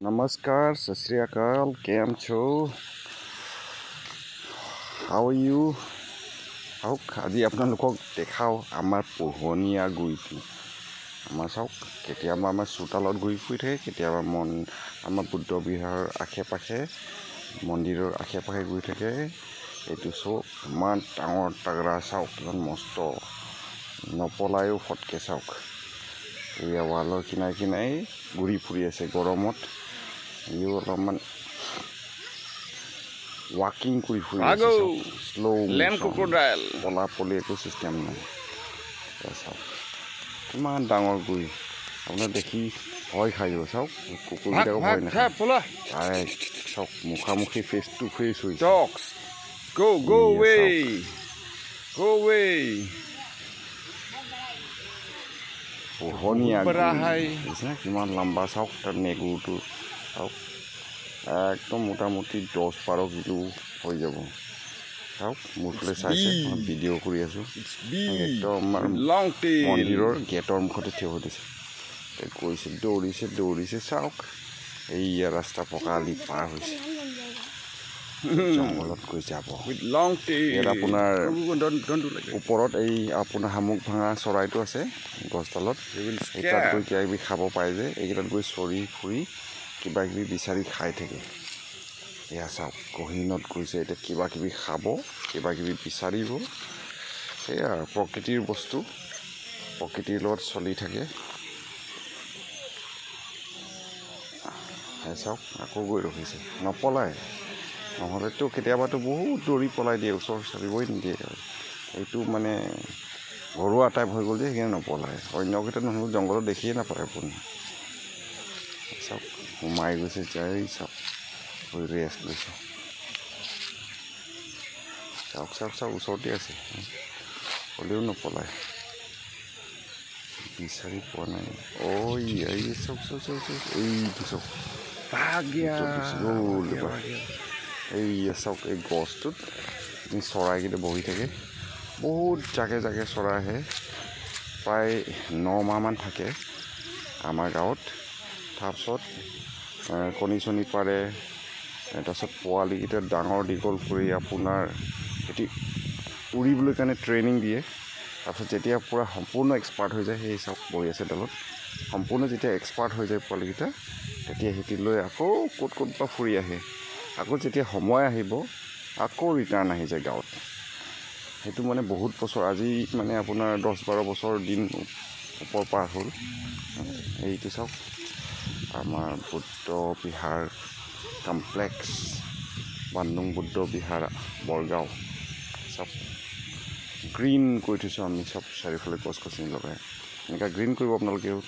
Namaskar, Sat Sri Akal, Kem Cho. How are you? আজি আপোনালোকক দেখাও আমাৰ পোহনীয়া গুইটো আমাৰ চাওক কেতিয়াবা আমাৰ চোতালত ঘূৰি ফুৰি থাকে কেতিয়াবা আমাৰ বুদ্ধ বিহাৰৰ আশে-পাশে মন্দিৰৰ আশে-পাশে ঘূৰি থাকে এইটো চাওক ইমান ডাঙৰ তাগৰা চাওক ইমান মস্ত নপলায়ো ফটকে চাওক এই ৱালৰ কিনাই ঘূৰি ফুৰি আছে গৰমত ইও অলপমান walking কৰি ফুৰি আছে স্লো লেম ক্ৰকডাইল পলা পলি একো চিষ্টেম নাই কিমান ডাঙৰ গুই আপোনাৰ দেখি ভয় খাই যাব চাওক কুকুৰবিলাকো ভয় নাখায় চাওক মুখামুখি ফেচ টু ফেচ হৈছে go away পোহনীয়া কিমান লম্বা চাওক তাৰ নেগুৰটো চাওক একদম মোটামুটি 10-12 কিলো হৈ যাব চাওক মোৰফালে চাইছে ভিডিঅ' কৰি আছোঁ একদম মন্দিৰৰ গেটৰ মুখতে থিয় হৈ দিছে গৈছে দৌৰিছে চাওক এইয়া ৰাস্তা পকা আলি পাৰ হৈছে জংঘলত গৈ যাব আপোনাৰ ওপৰত এই আপোনাৰ শামুক ভাঙা চৰাইটো আছে গছডালত তাত গৈ কিবাকিবি খাব পাৰে যে এইকেইটাত গৈ চৰি ফুৰি কিবা কিবি বিচাৰি খাই থাকে এয়া চাওক গহীনত গৈছে এতিয়া কিবা কিবি খাব কিবা কিবি বিচাৰিব সেয়া প্ৰকৃতিৰ বস্তু প্ৰকৃতিৰ লগত চলি থাকে চাওক আকৌ গৈ ৰখিছে নপলায় নহ'লেতো কেতিয়াবাতো বহুত দৌৰি পলাই দিয়ে ওচৰ চাপিবই নিদিয়ে এইটো মানে ঘৰুৱা টাইপ হৈ গ'ল যে সেইকাৰণে নপলায় অন্যকেইটা নহ'লে জংঘলত দেখিয়ে নাপায় আপুনি চাওক সোমাই গৈছে যাই চাওক হৈ ৰেষ্ট লৈছে চাওক ওচৰতে আছে হ'লেও নপলায় বিচাৰি পোৱা নাই এই চাওক এইটো চাওক এইয়া চাওক এই গছটোত চৰাইকেইটা বহি থাকে বহুত জাকে চৰাই আহে প্ৰায় 9 মাহমান থাকে আমাৰ গাঁৱত তাৰপিছত কণী চণী পাৰে তাৰপিছত পোৱালিকেইটা ডাঙৰ দীঘল কৰি আপোনাৰ এটি উৰিবলৈ কাৰণে ট্ৰেইনিং দিয়ে তাৰপিছত যেতিয়া পূৰা সম্পূৰ্ণ এক্সপাৰ্ট হৈ যায় সেই চাওক বহি আছে ডালত সম্পূৰ্ণ যেতিয়া এক্সপাৰ্ট হৈ যায় পোৱালিকেইটা তেতিয়া সিহঁতি লৈ আকৌ ক'ত বা ফুৰি আহে আকৌ যেতিয়া সময় আহিব আকৌ ৰিটাৰ্ণ আহি যায় গাঁৱত সেইটো মানে বহুত বছৰ আজি মানে আপোনাৰ 10-12 বছৰ দিন ওপৰ পাৰ হ'ল এইটো চাওক আমাৰ বুদ্ধ বিহাৰ কমপ্লেক্স বান্দুং বুদ্ধ বিহাৰ বৰগাঁও চব গ্ৰীণ কৰি থৈছোঁ আমি চব চাৰিওফালে গছ গছনি লগাই এনেকুৱা গ্ৰীণ কৰিব আপোনালোকেও